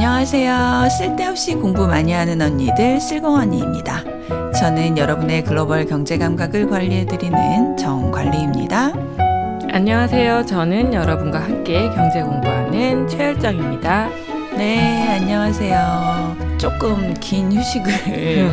안녕하세요. 쓸데없이 공부 많이 하는 언니들 쓸공언니입니다. 저는 여러분의 글로벌 경제 감각을 관리해드리는 정관리입니다. 안녕하세요. 저는 여러분과 함께 경제 공부하는 최열정입니다. 네, 안녕하세요. 조금 긴 휴식을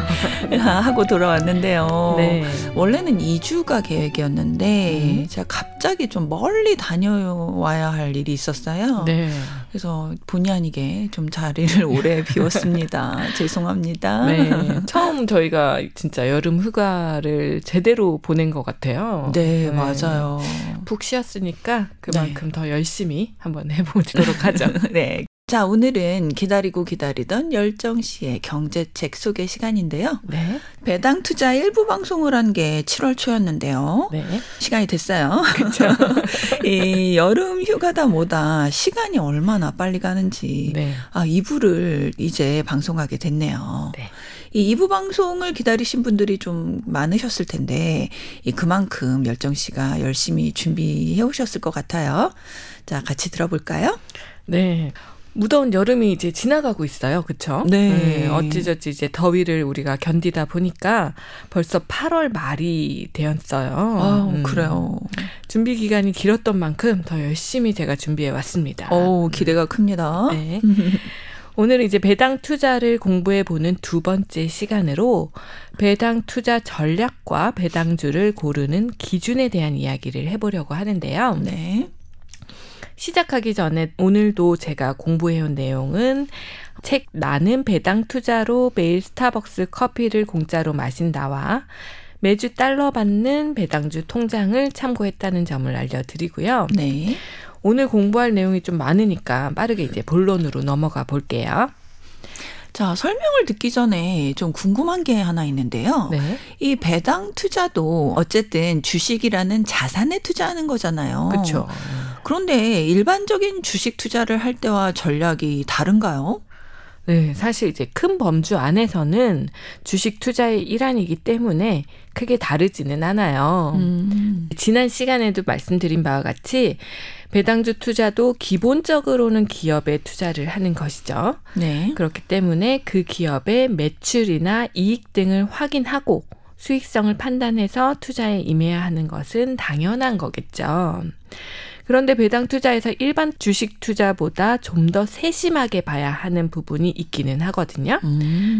하고 돌아왔는데요. 네. 원래는 2주가 계획이었는데 제가 갑자기 좀 멀리 다녀와야 할 일이 있었어요. 네. 그래서 본의 아니게 좀 자리를 오래 비웠습니다. 죄송합니다. 네. 처음 저희가 진짜 여름 휴가를 제대로 보낸 것 같아요. 네, 맞아요. 푹 쉬었으니까 그만큼 더 열심히 한번 해보도록 하죠. 네. 자, 오늘은 기다리고 기다리던 열정 씨의 경제책 소개 시간인데요. 네. 배당 투자 일부 방송을 한 게 7월 초였는데요. 네. 시간이 됐어요. 그렇죠. 이 여름 휴가다 뭐다 시간이 얼마나 빨리 가는지 2부를 이제 방송하게 됐네요. 네. 이 2부 방송을 기다리신 분들이 좀 많으셨을 텐데 그만큼 열정 씨가 열심히 준비해 오셨을 것 같아요. 자, 같이 들어볼까요? 네. 무더운 여름이 이제 지나가고 있어요. 그렇죠? 네. 어찌저찌 이제 더위를 우리가 견디다 보니까 벌써 8월 말이 되었어요. 그래요. 준비 기간이 길었던 만큼 더 열심히 제가 준비해 왔습니다. 기대가 큽니다. 네. 오늘은 이제 배당 투자를 공부해 보는 두 번째 시간으로 배당 투자 전략과 배당주를 고르는 기준에 대한 이야기를 해보려고 하는데요. 네. 시작하기 전에 오늘도 제가 공부해온 내용은 책 나는 배당 투자로 매일 스타벅스 커피를 공짜로 마신다와 매주 달러 받는 배당주 통장을 참고했다는 점을 알려드리고요. 네. 오늘 공부할 내용이 좀 많으니까 빠르게 이제 본론으로 넘어가 볼게요. 자, 설명을 듣기 전에 좀 궁금한 게 하나 있는데요. 네. 이 배당 투자도 어쨌든 주식이라는 자산에 투자하는 거잖아요. 그렇죠. 그런데 일반적인 주식 투자를 할 때와 전략이 다른가요? 네, 사실 이제 큰 범주 안에서는 주식 투자의 일환이기 때문에 크게 다르지는 않아요. 지난 시간에도 말씀드린 바와 같이 배당주 투자도 기본적으로는 기업에 투자를 하는 것이죠. 네. 그렇기 때문에 그 기업의 매출이나 이익 등을 확인하고 수익성을 판단해서 투자에 임해야 하는 것은 당연한 거겠죠. 그런데 배당 투자에서 일반 주식 투자보다 좀 더 세심하게 봐야 하는 부분이 있기는 하거든요.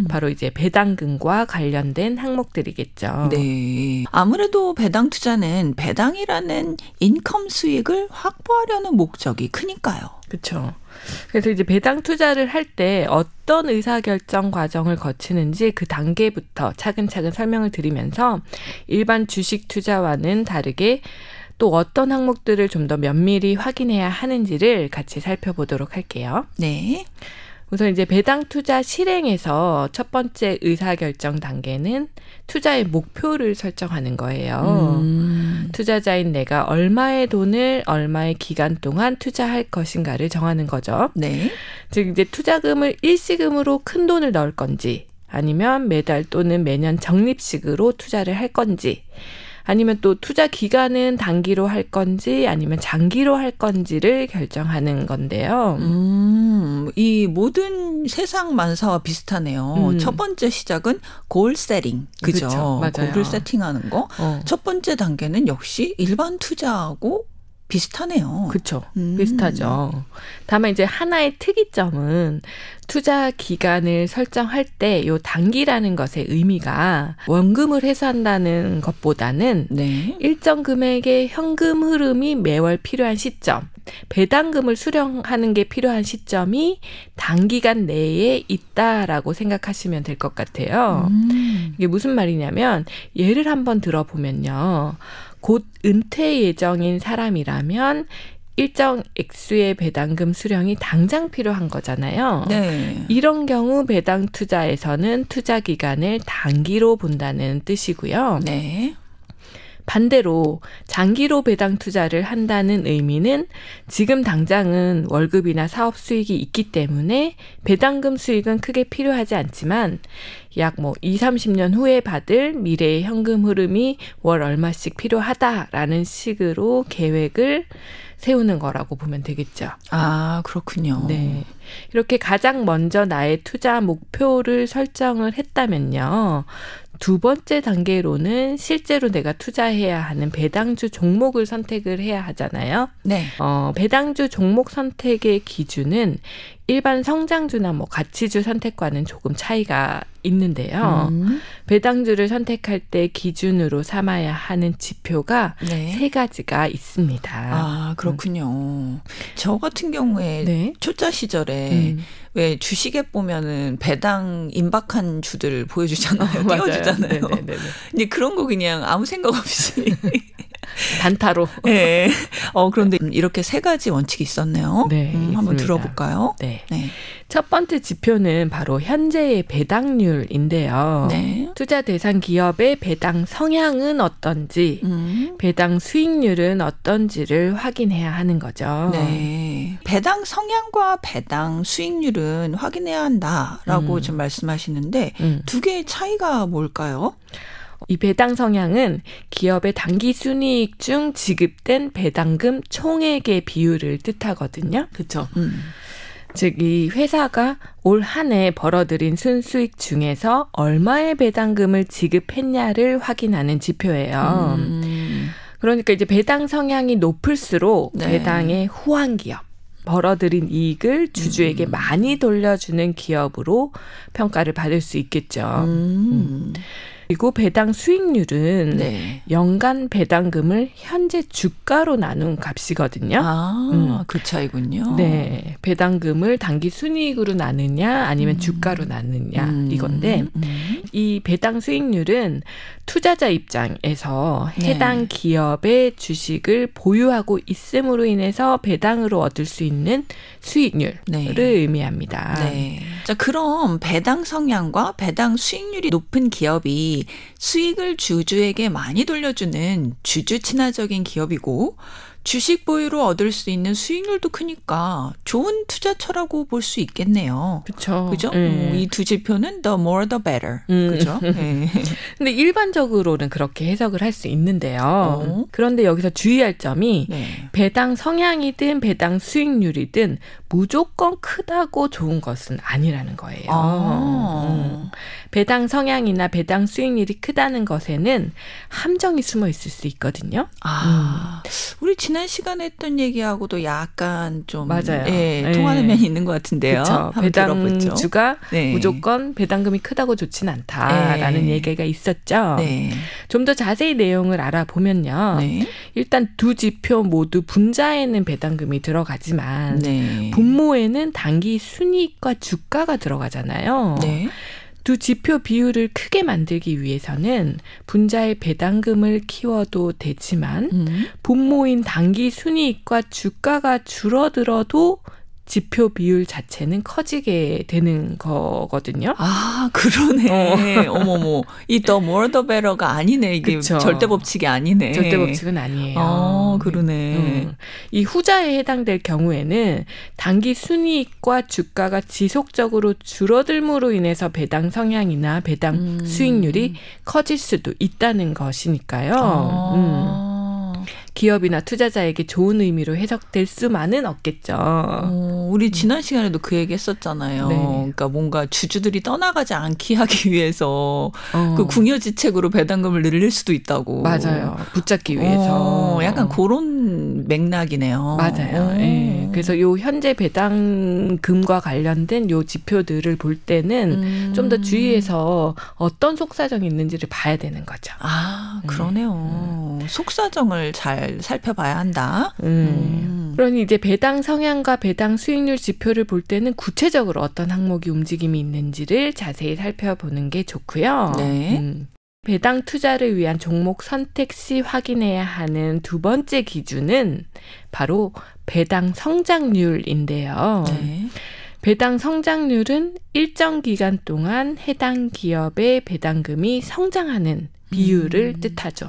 바로 이제 배당금과 관련된 항목들이겠죠. 네. 아무래도 배당 투자는 배당이라는 인컴 수익을 확보하려는 목적이 크니까요. 그렇죠. 그래서 이제 배당 투자를 할 때 어떤 의사결정 과정을 거치는지 그 단계부터 차근차근 설명을 드리면서 일반 주식 투자와는 다르게 또 어떤 항목들을 좀 더 면밀히 확인해야 하는지를 같이 살펴보도록 할게요. 네. 우선 이제 배당 투자 실행에서 첫 번째 의사결정 단계는 투자의 목표를 설정하는 거예요. 투자자인 내가 얼마의 돈을 얼마의 기간 동안 투자할 것인가를 정하는 거죠. 네. 즉 이제 투자금을 일시금으로 큰 돈을 넣을 건지 아니면 매달 또는 매년 적립식으로 투자를 할 건지 아니면 또 투자 기간은 단기로 할 건지 아니면 장기로 할 건지를 결정하는 건데요. 이 모든 세상 만사와 비슷하네요. 첫 번째 시작은 골 세팅. 그죠? 그렇죠. 맞아요. 골을 세팅하는 거. 첫 번째 단계는 역시 일반 투자하고 비슷하네요. 그렇죠. 비슷하죠. 다만 이제 하나의 특이점은 투자 기간을 설정할 때 요 단기라는 것의 의미가 원금을 회수한다는 것보다는 일정 금액의 현금 흐름이 매월 필요한 시점, 배당금을 수령하는 게 필요한 시점이 단기간 내에 있다라고 생각하시면 될 것 같아요. 이게 무슨 말이냐면 예를 한번 들어보면요. 곧 은퇴 예정인 사람이라면 일정 액수의 배당금 수령이 당장 필요한 거잖아요. 네. 이런 경우 배당 투자에서는 투자 기간을 단기로 본다는 뜻이고요. 네. 반대로 장기로 배당 투자를 한다는 의미는 지금 당장은 월급이나 사업 수익이 있기 때문에 배당금 수익은 크게 필요하지 않지만 약 20, 30년 후에 받을 미래의 현금 흐름이 월 얼마씩 필요하다라는 식으로 계획을 세우는 거라고 보면 되겠죠. 아, 그렇군요. 네. 이렇게 가장 먼저 나의 투자 목표를 설정을 했다면요. 두 번째 단계로는 실제로 내가 투자해야 하는 배당주 종목을 선택을 해야 하잖아요. 네. 배당주 종목 선택의 기준은 일반 성장주나 가치주 선택과는 조금 차이가 있는데요. 배당주를 선택할 때 기준으로 삼아야 하는 지표가 네. 3가지가 있습니다. 아, 그렇군요. 저 같은 경우에 네. 초짜 시절에 왜 주식에 보면은 배당 임박한 주들 보여주잖아요. 띄워주잖아요. 근데 그런 거 그냥 아무 생각 없이 단타로. 네. 그런데 이렇게 3가지 원칙이 있었네요. 네, 한번 들어볼까요? 네. 네. 첫 번째 지표는 바로 현재의 배당률인데요. 네. 투자 대상 기업의 배당 성향은 어떤지, 배당 수익률은 어떤지를 확인해야 하는 거죠. 네. 배당 성향과 배당 수익률은 확인해야 한다라고 좀 말씀하시는데 두 개의 차이가 뭘까요? 이 배당 성향은 기업의 단기 순이익 중 지급된 배당금 총액의 비율을 뜻하거든요. 그렇죠. 즉 이 회사가 올 한 해 벌어들인 순수익 중에서 얼마의 배당금을 지급했냐를 확인하는 지표예요. 그러니까 이제 배당 성향이 높을수록 네. 배당의 후한 기업, 벌어들인 이익을 주주에게 많이 돌려주는 기업으로 평가를 받을 수 있겠죠. 그리고 배당 수익률은 네. 연간 배당금을 현재 주가로 나눈 값이거든요. 아, 그 차이군요. 네, 배당금을 단기 순이익으로 나누냐 아니면 주가로 나누냐 이건데 이 배당 수익률은 투자자 입장에서 해당 기업의 주식을 보유하고 있음으로 인해서 배당으로 얻을 수 있는 수익률을 의미합니다. 네. 자, 그럼 배당 성향과 배당 수익률이 높은 기업이 수익을 주주에게 많이 돌려주는 주주 친화적인 기업이고 주식 보유로 얻을 수 있는 수익률도 크니까 좋은 투자처라고 볼 수 있겠네요. 그렇죠. 그죠? 이 두 지표는 the more the better. 그죠? 네. 근데 일반적으로는 그렇게 해석을 할 수 있는데요. 그런데 여기서 주의할 점이 배당 성향이든 배당 수익률이든 무조건 크다고 좋은 것은 아니라는 거예요. 배당 성향이나 배당 수익률이 크다는 것에는 함정이 숨어 있을 수 있거든요. 우리 지난 시간에 했던 얘기하고도 약간 좀 맞아요. 통하는 면이 있는 것 같은데요. 그렇죠. 배당주가 무조건 배당금이 크다고 좋진 않다라는 얘기가 있었죠. 좀 더 자세히 내용을 알아보면요. 일단 두 지표 모두 분자에는 배당금이 들어가지만 분모에는 단기 순이익과 주가가 들어가잖아요. 두 지표 비율을 크게 만들기 위해서는 분자의 배당금을 키워도 되지만 분모인 단기 순이익과 주가가 줄어들어도 지표 비율 자체는 커지게 되는 거거든요. 아, 그러네. 어머머. 이 the more the better가 아니네. 이게 그쵸. 절대 법칙이 아니네. 절대 법칙은 아니에요. 그러네. 이 후자에 해당될 경우에는 단기 순이익과 주가가 지속적으로 줄어들므로 인해서 배당 성향이나 배당 수익률이 커질 수도 있다는 것이니까요. 기업이나 투자자에게 좋은 의미로 해석될 수만은 없겠죠. 우리 지난 시간에도 그 얘기 했었잖아요. 그러니까 뭔가 주주들이 떠나가지 않게 하기 위해서 그 궁여지책으로 배당금을 늘릴 수도 있다고. 맞아요. 붙잡기 위해서. 약간 그런 맥락이네요. 맞아요. 그래서 요 현재 배당금과 관련된 요 지표들을 볼 때는 좀 더 주의해서 어떤 속사정이 있는지를 봐야 되는 거죠. 아, 그러네요. 속사정을 잘 살펴봐야 한다. 그러니 이제 배당 성향과 배당 수익률 지표를 볼 때는 구체적으로 어떤 항목이 움직임이 있는지를 자세히 살펴보는 게 좋고요. 배당 투자를 위한 종목 선택 시 확인해야 하는 두 번째 기준은 바로 배당 성장률인데요. 배당 성장률은 일정 기간 동안 해당 기업의 배당금이 성장하는 비율을 뜻하죠.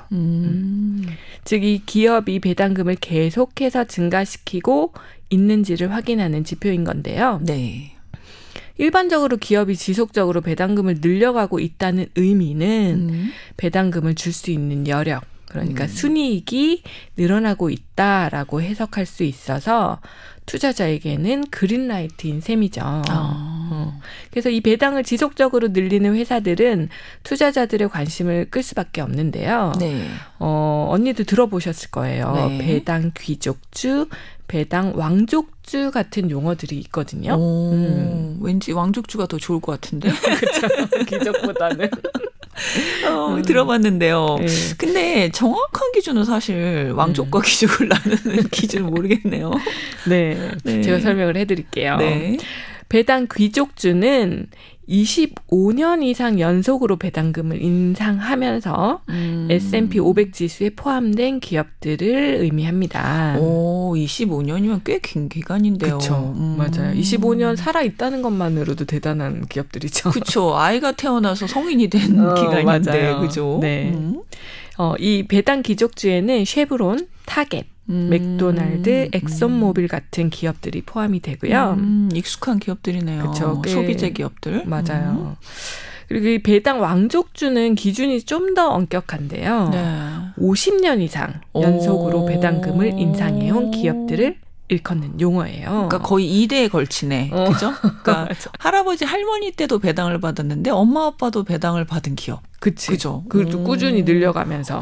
즉 이 기업이 배당금을 계속해서 증가시키고 있는지를 확인하는 지표인 건데요. 네. 일반적으로 기업이 지속적으로 배당금을 늘려가고 있다는 의미는 배당금을 줄 수 있는 여력, 그러니까 순이익이 늘어나고 있다라고 해석할 수 있어서 투자자에게는 그린라이트인 셈이죠. 그래서 이 배당을 지속적으로 늘리는 회사들은 투자자들의 관심을 끌 수밖에 없는데요. 네. 언니도 들어보셨을 거예요. 네. 배당 귀족주, 배당 왕족주 같은 용어들이 있거든요. 왠지 왕족주가 더 좋을 것 같은데. 그렇죠. 귀족보다는. 들어봤는데요. 네. 근데 정확한 기준은 사실 왕족과 귀족을 나누는 기준은 모르겠네요. 네. 네. 제가 설명을 해드릴게요. 네. 배당 귀족주는 25년 이상 연속으로 배당금을 인상하면서 S&P 500 지수에 포함된 기업들을 의미합니다. 25년이면 꽤 긴 기간인데요. 그렇죠. 맞아요. 25년 살아있다는 것만으로도 대단한 기업들이죠. 그렇죠. 아이가 태어나서 성인이 된 기간인데. 그죠? 네. 이 배당 귀족주에는 쉐브론, 타겟, 맥도날드, 엑선모빌 같은 기업들이 포함이 되고요. 익숙한 기업들이네요. 그쵸, 소비재 기업들. 맞아요. 그리고 이 배당 왕족주는 기준이 좀 더 엄격한데요. 네. 50년 이상 연속으로 배당금을 인상해온 기업들을 일컫는 용어예요. 그러니까 거의 2대에 걸치네. 그죠? 그러니까 할아버지 할머니 때도 배당을 받았는데 엄마 아빠도 배당을 받은 기업. 그죠? 그것도 꾸준히 늘려가면서.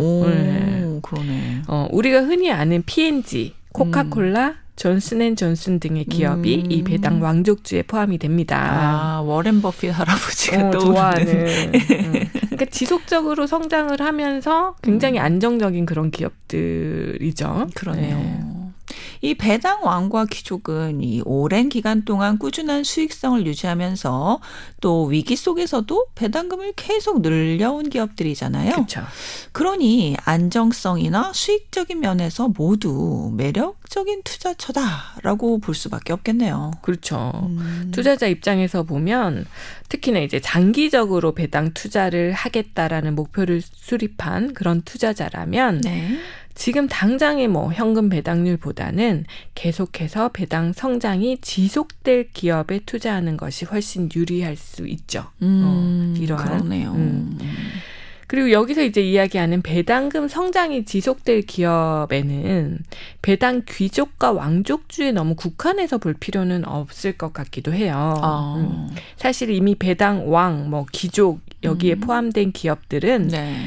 그러네. 우리가 흔히 아는 P&G, 코카콜라, 존슨앤존슨 등의 기업이 이 배당 왕족주에 포함이 됩니다. 워렌 버핏 할아버지가 좋아하는. 그러니까 지속적으로 성장을 하면서 굉장히 안정적인 그런 기업들이죠. 그러네요. 네. 이 배당 왕과 귀족은 이 오랜 기간 동안 꾸준한 수익성을 유지하면서 또 위기 속에서도 배당금을 계속 늘려온 기업들이잖아요. 그렇죠. 그러니 안정성이나 수익적인 면에서 모두 매력적인 투자처다라고 볼 수밖에 없겠네요. 그렇죠. 투자자 입장에서 보면 특히나 이제 장기적으로 배당 투자를 하겠다라는 목표를 수립한 그런 투자자라면 네. 지금 당장의 현금 배당률보다는 계속해서 배당 성장이 지속될 기업에 투자하는 것이 훨씬 유리할 수 있죠. 이러한. 그러네요. 그리고 여기서 이제 이야기하는 배당금 성장이 지속될 기업에는 배당 귀족과 왕족주에 너무 국한해서 볼 필요는 없을 것 같기도 해요. 사실 이미 배당 왕, 귀족 여기에 포함된 기업들은 네.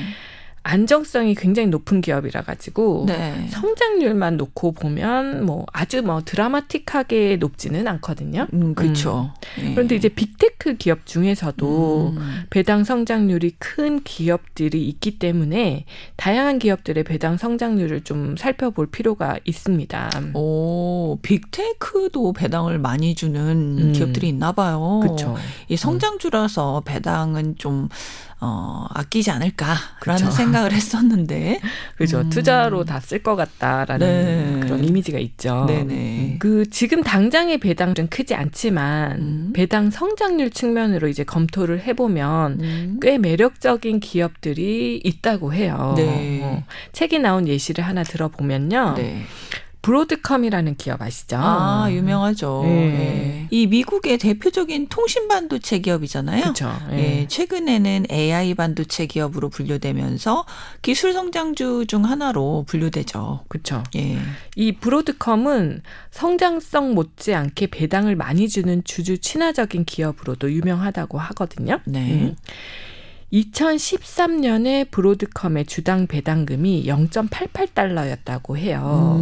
안정성이 굉장히 높은 기업이라 가지고 네. 성장률만 놓고 보면 아주 드라마틱하게 높지는 않거든요. 그렇죠. 그런데 이제 빅테크 기업 중에서도 배당 성장률이 큰 기업들이 있기 때문에 다양한 기업들의 배당 성장률을 좀 살펴볼 필요가 있습니다. 빅테크도 배당을 많이 주는 기업들이 있나 봐요. 그렇죠. 이 성장주라서 배당은 좀 아끼지 않을까라는 그쵸. 생각을 했었는데. 그죠. 투자로 다 쓸 것 같다라는 네. 그런 이미지가 있죠. 네네. 지금 당장의 배당은 크지 않지만 배당 성장률 측면으로 이제 검토를 해보면 꽤 매력적인 기업들이 있다고 해요. 네. 책이 나온 예시를 하나 들어보면요. 네. 브로드컴이라는 기업 아시죠? 유명하죠. 네. 이 미국의 대표적인 통신 반도체 기업이잖아요. 그렇죠. 최근에는 AI 반도체 기업으로 분류되면서 기술 성장주 중 하나로 분류되죠. 그렇죠. 이 브로드컴은 성장성 못지않게 배당을 많이 주는 주주 친화적인 기업으로도 유명하다고 하거든요. 네. 2013년에 브로드컴의 주당 배당금이 0.88달러였다고 해요.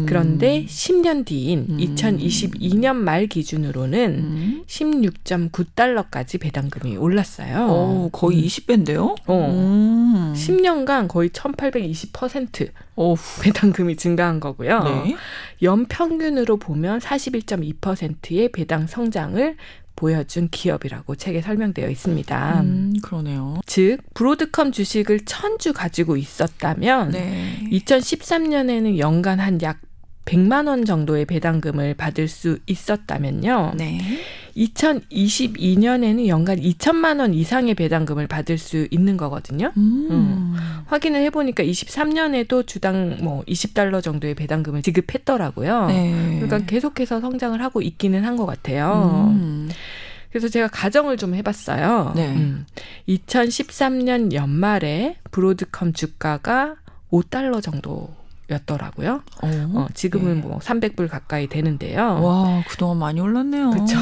그런데 10년 뒤인 2022년 말 기준으로는 16.9달러까지 배당금이 올랐어요. 거의 20배인데요? 10년간 거의 1820% 배당금이 증가한 거고요. 네. 연평균으로 보면 41.2%의 배당 성장을 보여준 기업이라고 책에 설명되어 있습니다. 그러네요. 즉 브로드컴 주식을 1000주 가지고 있었다면 2013년에는 연간 한 약 100만 원 정도의 배당금을 받을 수 있었다면요. 2022년에는 연간 2천만 원 이상의 배당금을 받을 수 있는 거거든요. 확인을 해보니까 23년에도 주당 뭐 $20 정도의 배당금을 지급했더라고요. 네. 그러니까 계속해서 성장을 하고 있기는 한 것 같아요. 그래서 제가 가정을 좀 해봤어요. 네. 2013년 연말에 브로드컴 주가가 $5 정도였더라고요. 지금은 네. 뭐 300불 가까이 되는데요. 와, 그동안 많이 올랐네요. 그렇죠.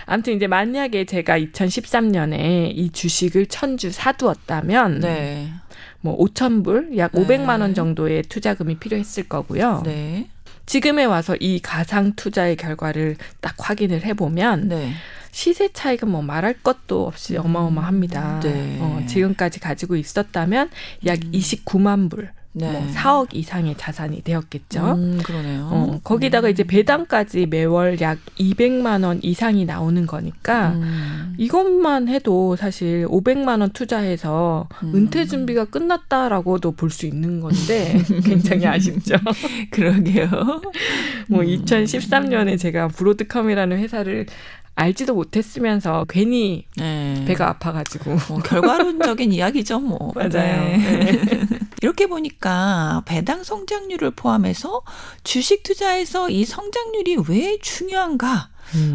아무튼 이제 만약에 제가 2013년에 이 주식을 1000주 사두었다면 네. 뭐 5,000불, 약 네. 500만 원 정도의 투자금이 필요했을 거고요. 네. 지금에 와서 이 가상 투자의 결과를 딱 확인을 해보면 네. 시세 차익은 뭐 말할 것도 없이 어마어마합니다. 네. 지금까지 가지고 있었다면 약 29만 불. 네. 뭐 4억 이상의 자산이 되었겠죠. 그러네요. 거기다가 이제 배당까지 매월 약 200만 원 이상이 나오는 거니까 이것만 해도 사실 500만 원 투자해서 은퇴 준비가 끝났다라고도 볼 수 있는 건데 굉장히 아쉽죠. 그러게요. 뭐 2013년에 제가 브로드컴이라는 회사를 알지도 못했으면서 괜히 네. 배가 아파가지고. 결과론적인 이야기죠, 뭐. 맞아요. 네. 이렇게 보니까 배당 성장률을 포함해서 주식 투자에서 이 성장률이 왜 중요한가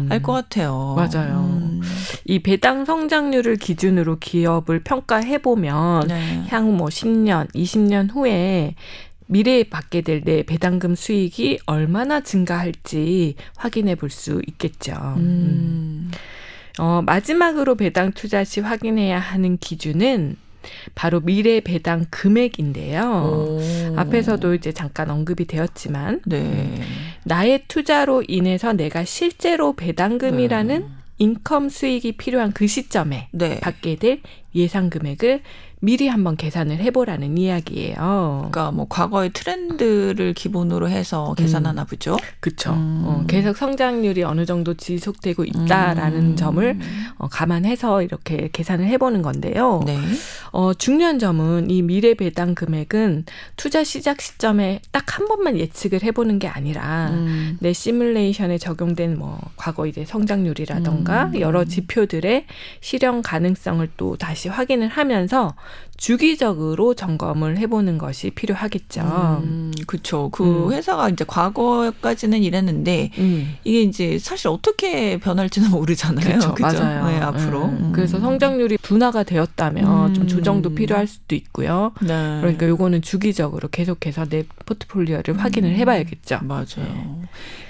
알 것 같아요. 맞아요. 이 배당 성장률을 기준으로 기업을 평가해보면 네. 향후 뭐 10년, 20년 후에 미래에 받게 될 내 배당금 수익이 얼마나 증가할지 확인해 볼 수 있겠죠. 마지막으로 배당 투자 시 확인해야 하는 기준은 바로 미래 배당 금액인데요. 앞에서도 이제 잠깐 언급이 되었지만 네. 나의 투자로 인해서 내가 실제로 배당금이라는 인컴 수익이 필요한 그 시점에 네. 받게 될 예상 금액을 미리 한번 계산을 해보라는 이야기예요. 그러니까 뭐 과거의 트렌드를 기본으로 해서 계산하나 보죠. 그렇죠. 계속 성장률이 어느 정도 지속되고 있다라는 점을 감안해서 이렇게 계산을 해보는 건데요. 네. 중요한 점은 이 미래 배당 금액은 투자 시작 시점에 딱 한 번만 예측을 해보는 게 아니라 내 시뮬레이션에 적용된 뭐 과거 이제 성장률이라던가 여러 지표들의 실현 가능성을 또 다시 확인을 하면서 주기적으로 점검을 해보는 것이 필요하겠죠. 그렇죠. 그 회사가 이제 과거까지는 이랬는데 이게 이제 사실 어떻게 변할지는 모르잖아요. 그렇죠. 맞아요. 네, 앞으로. 그래서 성장률이 둔화가 되었다면 좀 조정도 필요할 수도 있고요. 네. 그러니까 요거는 주기적으로 계속해서 내 포트폴리오를 확인을 해봐야겠죠. 맞아요. 네.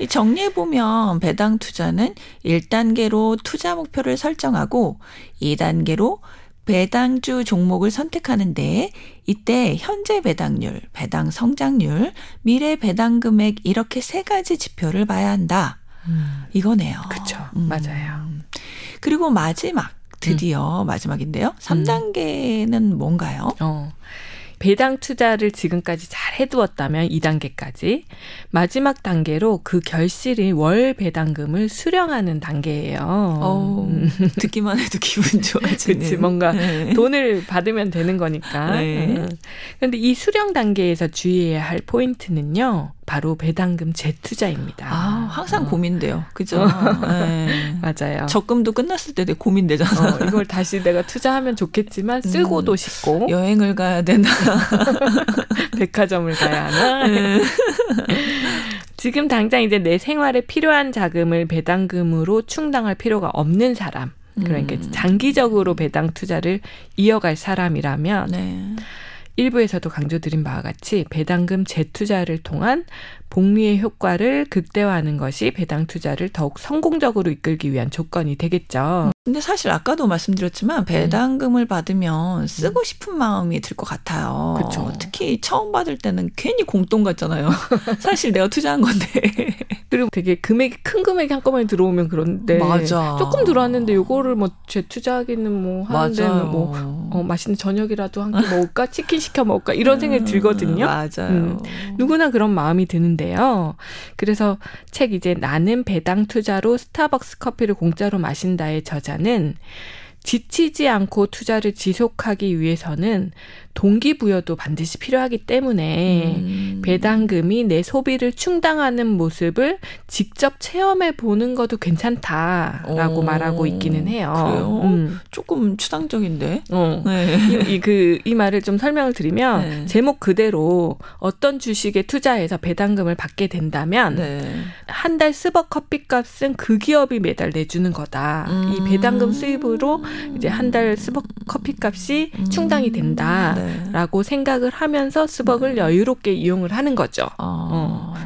이 정리해보면 배당 투자는 1단계로 투자 목표를 설정하고 2단계로 배당주 종목을 선택하는데 이때 현재 배당률, 배당 성장률, 미래 배당 금액 이렇게 세 가지 지표를 봐야 한다. 이거네요. 그렇죠. 맞아요. 그리고 마지막, 드디어 마지막인데요. 3단계는 뭔가요? 배당 투자를 지금까지 잘 해두었다면 2단계까지 마지막 단계로 그 결실인 월 배당금을 수령하는 단계예요. 듣기만 해도 기분 좋아지는. 그치, 뭔가 네. 돈을 받으면 되는 거니까. 그런데 네. 이 수령 단계에서 주의해야 할 포인트는요. 바로 배당금 재투자입니다. 항상 고민돼요. 그죠? 네. 맞아요. 적금도 끝났을 때 되게 고민되잖아. 이걸 다시 내가 투자하면 좋겠지만 쓰고도 싶고. 여행을 가야 되나. 백화점을 가야 하나. 지금 당장 이제 내 생활에 필요한 자금을 배당금으로 충당할 필요가 없는 사람. 그러니까 장기적으로 배당 투자를 이어갈 사람이라면 네. 일부에서도 강조드린 바와 같이 배당금 재투자를 통한 복리의 효과를 극대화하는 것이 배당 투자를 더욱 성공적으로 이끌기 위한 조건이 되겠죠. 근데 사실 아까도 말씀드렸지만 배당금을 받으면 쓰고 싶은 마음이 들 것 같아요. 그렇죠. 특히 처음 받을 때는 괜히 공돈 같잖아요. 사실 내가 투자한 건데. 그리고 되게 큰 금액이 한꺼번에 들어오면 그런데 맞아. 조금 들어왔는데 이거를 뭐 재투자하기는 뭐 하는데는 뭐 맛있는 저녁이라도 한 끼 먹을까? 치킨 시켜 먹을까? 이런 생각이 들거든요. 맞아요. 누구나 그런 마음이 드는데요. 그래서 책 이제 나는 배당 투자로 스타벅스 커피를 공짜로 마신다의 저자는 지치지 않고 투자를 지속하기 위해서는 동기부여도 반드시 필요하기 때문에 배당금이 내 소비를 충당하는 모습을 직접 체험해 보는 것도 괜찮다라고 말하고 있기는 해요. 그래요? 조금 추상적인데. 네. 이 말을 좀 설명을 드리면 네. 제목 그대로 어떤 주식에 투자해서 배당금을 받게 된다면 네. 한 달 스벅 커피값은 그 기업이 매달 내주는 거다. 이 배당금 수입으로 이제 한 달 스벅 커피값이 충당이 된다라고 네. 생각을 하면서 스벅을 여유롭게 이용을 하는 거죠.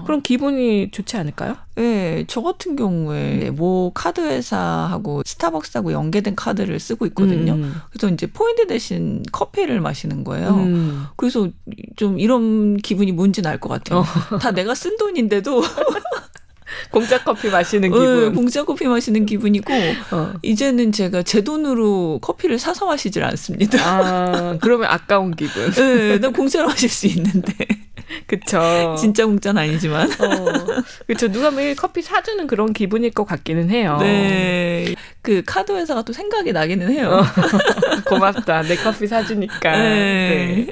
그럼 기분이 좋지 않을까요? 네, 저 같은 경우에 뭐 카드 회사하고 스타벅스하고 연계된 카드를 쓰고 있거든요. 그래서 이제 포인트 대신 커피를 마시는 거예요. 그래서 좀 이런 기분이 뭔지는 알 것 같아요. 다 내가 쓴 돈인데도 공짜 커피 마시는 기분. 공짜 커피 마시는 기분이고 이제는 제가 제 돈으로 커피를 사서 마시질 않습니다. 아, 그러면 아까운 기분. 네, 난 공짜로 마실 수 있는데. 그쵸. 진짜 공짜는 아니지만. 그쵸. 누가 매일 커피 사주는 그런 기분일 것 같기는 해요. 네. 그 카드 회사가 또 생각이 나기는 해요. 고맙다. 내 커피 사주니까. 네.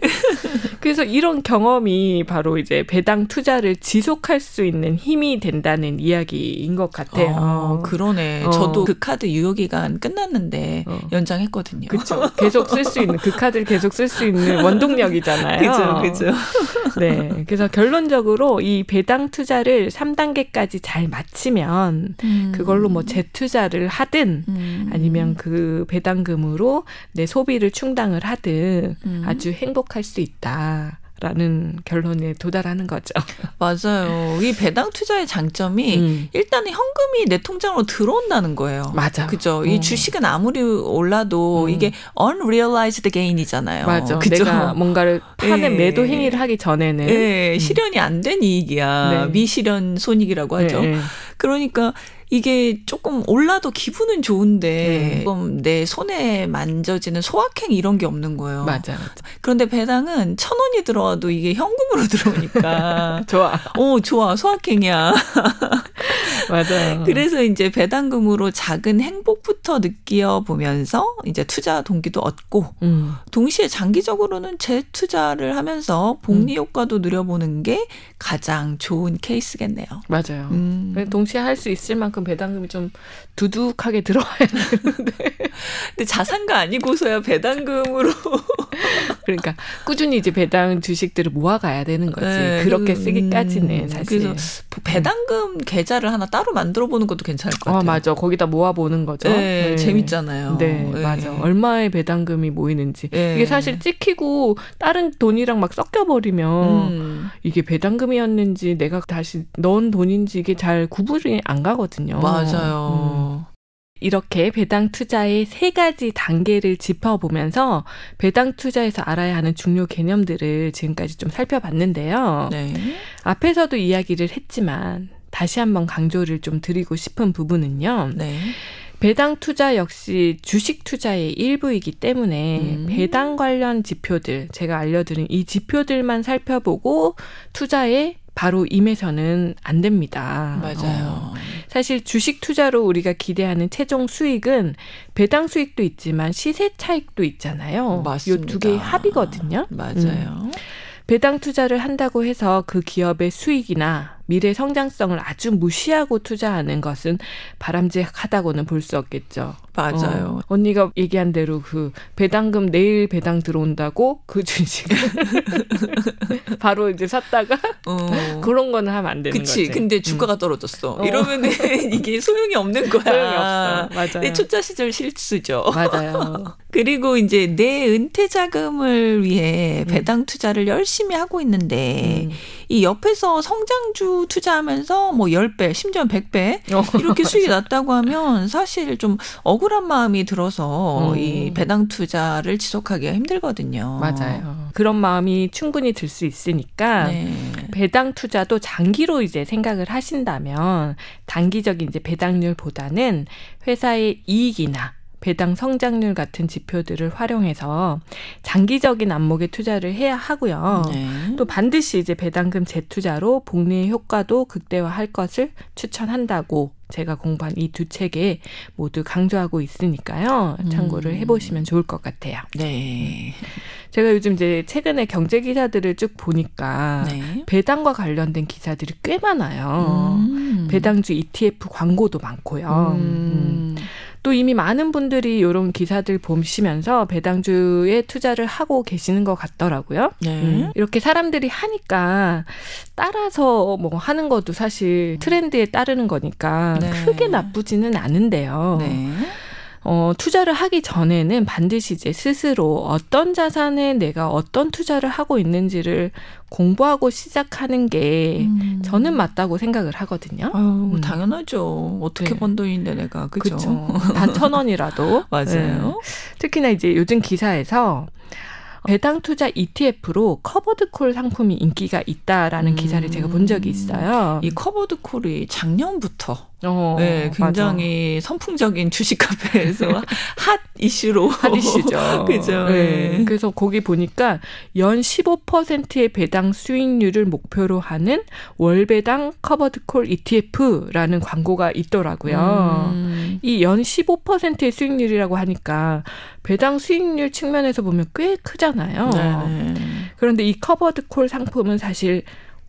그래서 이런 경험이 바로 이제 배당 투자를 지속할 수 있는 힘이 된다는 이야기인 것 같아요. 그러네. 저도 그 카드 유효기간 끝났는데 연장했거든요. 그렇죠. 계속 쓸 수 있는 그 카드를 계속 쓸 수 있는 원동력이잖아요. 그렇죠. 네. 그래서 결론적으로 이 배당 투자를 3단계까지 잘 마치면 그걸로 뭐 재투자를 하든 아니면 그 배당금으로 내 소비를 충당을 하든 아주 행복할 수 있다라는 결론에 도달하는 거죠. 맞아요. 이 배당 투자의 장점이 일단은 현금이 내 통장으로 들어온다는 거예요. 맞아. 그죠. 이 주식은 아무리 올라도 이게 unrealized gain이잖아요. 맞아. 그죠? 내가 뭔가를 파는 매도 행위를 하기 전에는 실현이 안 된 이익이야. 미실현 손익이라고 하죠. 그러니까 이게 조금 올라도 기분은 좋은데 조금 내 손에 만져지는 소확행 이런 게 없는 거예요. 맞아. 그런데 배당은 1,000원이 들어와도 이게 현금으로 들어오니까 좋아. 좋아. 소확행이야. 맞아요. 그래서 이제 배당금으로 작은 행복부터 느껴보면서 이제 투자 동기도 얻고 동시에 장기적으로는 재투자를 하면서 복리 효과도 누려보는 게 가장 좋은 케이스겠네요. 맞아요. 동시에 할 수 있을 만큼 배당금이 좀 두둑하게 들어와야 되는데. 근데 자산가 아니고서야 배당금으로. 그러니까 꾸준히 이제 배당 주식들을 모아가야 되는 거지. 그렇게 쓰기까지는 사실. 그래서 배당금 계좌를 하나 따로 만들어 보는 것도 괜찮을 것 같아요. 맞아. 거기다 모아보는 거죠. 네, 재밌잖아요. 네, 맞아. 얼마의 배당금이 모이는지. 이게 사실 찍히고 다른 돈이랑 막 섞여버리면 이게 배당금이었는지 내가 다시 넣은 돈인지 이게 잘 구분이 안 가거든요. 맞아요. 이렇게 배당 투자의 3가지 단계를 짚어보면서 배당 투자에서 알아야 하는 중요 개념들을 지금까지 좀 살펴봤는데요. 네. 앞에서도 이야기를 했지만 다시 한번 강조를 좀 드리고 싶은 부분은요. 네. 배당 투자 역시 주식 투자의 일부이기 때문에 배당 관련 지표들, 제가 알려드린 이 지표들만 살펴보고 투자에 바로 임해서는 안 됩니다. 맞아요. 사실 주식 투자로 우리가 기대하는 최종 수익은 배당 수익도 있지만 시세 차익도 있잖아요. 맞습니다. 이 두 개의 합이거든요. 맞아요. 배당 투자를 한다고 해서 그 기업의 수익이나 미래 성장성을 아주 무시하고 투자하는 것은 바람직하다고는 볼 수 없겠죠. 맞아요. 언니가 얘기한 대로 그 배당금 내일 배당 들어온다고 그 주식을 바로 이제 샀다가 그런 거는 하면 안 되는 거지. 그치. 근데 주가가 떨어졌어. 이러면은 이게 소용이 없는 거야. 소용이 없어. 맞아요. 내 초짜 시절 실수죠. 맞아요. 그리고 이제 내 은퇴 자금을 위해 배당 투자를 열심히 하고 있는데 이 옆에서 성장주 투자하면서 뭐 10배, 심지어 100배 이렇게 수익이 났다고 하면 사실 좀 억울한 마음이 들어서 이 배당 투자를 지속하기가 힘들거든요. 맞아요. 그런 마음이 충분히 들 수 있으니까 배당 투자도 장기로 이제 생각을 하신다면 단기적인 이제 배당률보다는 회사의 이익이나 배당 성장률 같은 지표들을 활용해서 장기적인 안목에 투자를 해야 하고요. 또 반드시 이제 배당금 재투자로 복리의 효과도 극대화할 것을 추천한다고 제가 공부한 이 두 책에 모두 강조하고 있으니까요. 참고를 해보시면 좋을 것 같아요. 네. 제가 요즘 이제 최근에 경제 기사들을 쭉 보니까 배당과 관련된 기사들이 꽤 많아요. 배당주 ETF 광고도 많고요. 또 이미 많은 분들이 이런 기사들 보시면서 배당주에 투자를 하고 계시는 것 같더라고요. 이렇게 사람들이 하니까 따라서 뭐 하는 것도 사실 트렌드에 따르는 거니까 크게 나쁘지는 않은데요. 투자를 하기 전에는 반드시 이제 스스로 어떤 자산에 내가 어떤 투자를 하고 있는지를 공부하고 시작하는 게 저는 맞다고 생각을 하거든요. 당연하죠. 어떻게 번 돈인데 내가. 그죠? 단 1,000원이라도. 맞아요. 특히나 이제 요즘 기사에서 배당 투자 ETF로 커버드 콜 상품이 인기가 있다라는 기사를 제가 본 적이 있어요. 이 커버드 콜이 작년부터 굉장히 맞아. 선풍적인 주식 카페에서 핫 이슈로. 핫 이슈죠. 그죠. 그래서 거기 보니까 연 15%의 배당 수익률을 목표로 하는 월배당 커버드 콜 ETF라는 광고가 있더라고요. 이 연 15%의 수익률이라고 하니까 배당 수익률 측면에서 보면 꽤 크잖아요. 그런데 이 커버드 콜 상품은 사실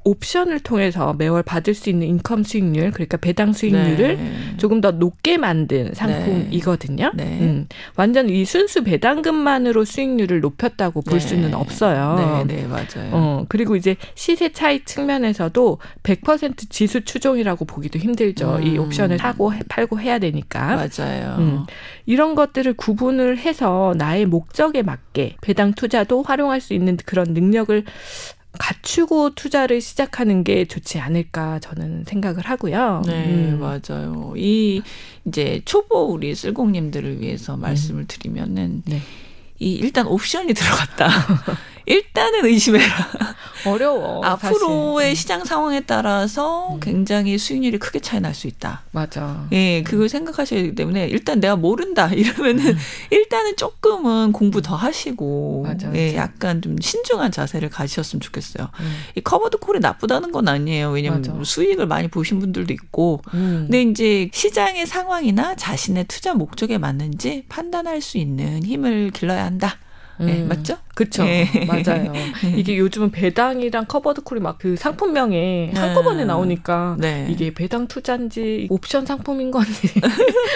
옵션을 통해서 매월 받을 수 있는 인컴 수익률, 그러니까 배당 수익률을 조금 더 높게 만든 상품이거든요. 완전 이 순수 배당금만으로 수익률을 높였다고 볼 수는 없어요. 맞아요. 그리고 이제 시세 차익 측면에서도 100% 지수 추종이라고 보기도 힘들죠. 이 옵션을 사고 팔고 해야 되니까. 맞아요. 이런 것들을 구분을 해서 나의 목적에 맞게 배당 투자도 활용할 수 있는 그런 능력을 갖추고 투자를 시작하는 게 좋지 않을까 저는 생각을 하고요. 맞아요. 이 이제 초보 우리 쓸공님들을 위해서 말씀을 드리면은 이 일단 옵션이 들어갔다. 일단은 의심해라. 어려워. 앞으로의 사실. 시장 상황에 따라서 굉장히 수익률이 크게 차이 날 수 있다. 맞아. 그걸 생각하셔야 되기 때문에 일단 내가 모른다 이러면은 일단은 조금은 공부 더 하시고 약간 좀 신중한 자세를 가지셨으면 좋겠어요. 이 커버드 콜이 나쁘다는 건 아니에요. 왜냐하면 수익을 많이 보신 분들도 있고. 근데 이제 시장의 상황이나 자신의 투자 목적에 맞는지 판단할 수 있는 힘을 길러야 한다. 맞죠? 그렇죠. 맞아요. 이게 요즘은 배당이랑 커버드 콜이 막 그 상품명에 한꺼번에 나오니까 이게 배당 투자인지 옵션 상품인 건지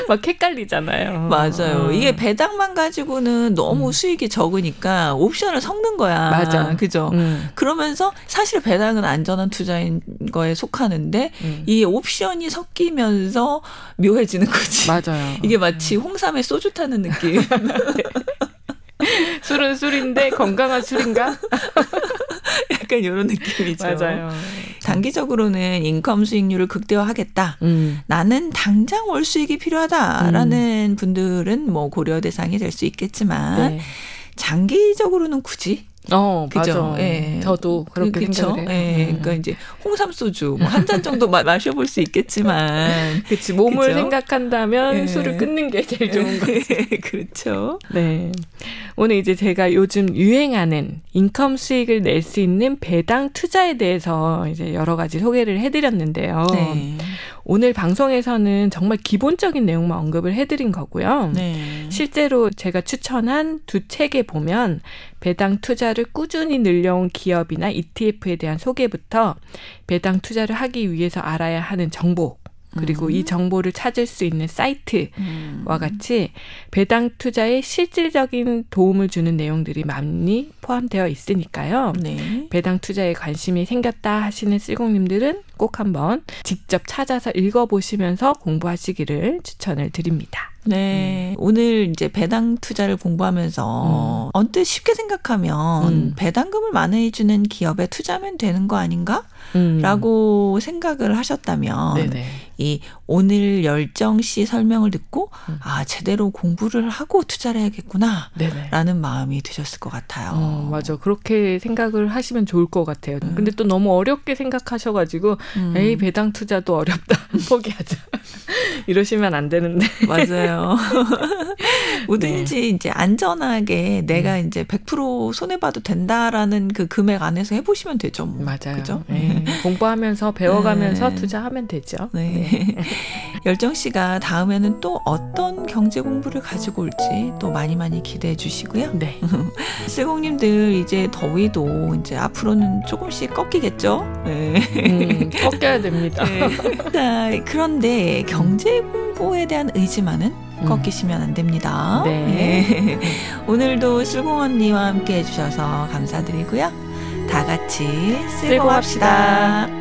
막 헷갈리잖아요. 맞아요. 이게 배당만 가지고는 너무 수익이 적으니까 옵션을 섞는 거야. 맞아. 그죠? 그러면서 사실 배당은 안전한 투자인 거에 속하는데 이 옵션이 섞이면서 묘해지는 거지. 맞아요. 이게 마치 홍삼에 소주 타는 느낌. 술은 술인데 건강한 술인가? 약간 이런 느낌이죠. 맞아요. 단기적으로는 인컴 수익률을 극대화하겠다. 나는 당장 월 수익이 필요하다라는 분들은 뭐 고려 대상이 될 수 있겠지만 장기적으로는 굳이 그죠. 맞아. 저도 그렇게 생각을 해요. 그러니까 이제 홍삼 소주 한 잔 정도 마셔볼 수 있겠지만, 그렇지. 몸을 생각한다면 술을 끊는 게 제일 좋은 거지. 그렇죠. 네. 오늘 이제 제가 요즘 유행하는 인컴 수익을 낼 수 있는 배당 투자에 대해서 이제 여러 가지 소개를 해드렸는데요. 오늘 방송에서는 정말 기본적인 내용만 언급을 해드린 거고요. 실제로 제가 추천한 두 책에 보면 배당 투자를 꾸준히 늘려온 기업이나 ETF에 대한 소개부터 배당 투자를 하기 위해서 알아야 하는 정보, 그리고 이 정보를 찾을 수 있는 사이트와 같이 배당 투자에 실질적인 도움을 주는 내용들이 많이 포함되어 있으니까요. 배당 투자에 관심이 생겼다 하시는 쓸공님들은 꼭 한번 직접 찾아서 읽어보시면서 공부하시기를 추천을 드립니다. 오늘 이제 배당 투자를 공부하면서 언뜻 쉽게 생각하면 배당금을 많이 주는 기업에 투자하면 되는 거 아닌가? 라고 생각을 하셨다면 이 오늘 열정 씨 설명을 듣고 제대로 공부를 하고 투자를 해야겠구나 라는 마음이 드셨을 것 같아요. 맞아. 그렇게 생각을 하시면 좋을 것 같아요. 근데 또 너무 어렵게 생각하셔가지고 에이 배당 투자도 어렵다. 포기하자. 이러시면 안 되는데. 맞아요. 맞아요. 뭐든지 네. 이제 안전하게 내가 이제 100% 손해봐도 된다라는 그 금액 안에서 해보시면 되죠. 뭐. 맞아요. 그죠? 네. 공부하면서 배워가면서 네. 투자하면 되죠. 네. 열정 씨가 다음에는 또 어떤 경제 공부를 가지고 올지 또 많이 기대해 주시고요. 네. 실공님들 이제 더위도 이제 앞으로는 조금씩 꺾이겠죠? 네. 꺾여야 됩니다. 네. 자, 그런데 경제 공부에 대한 의지만은 꺾이시면 안 됩니다. 네. 네. 오늘도 실공 언니와 함께 해주셔서 감사드리고요. 다 같이 쓸고 합시다.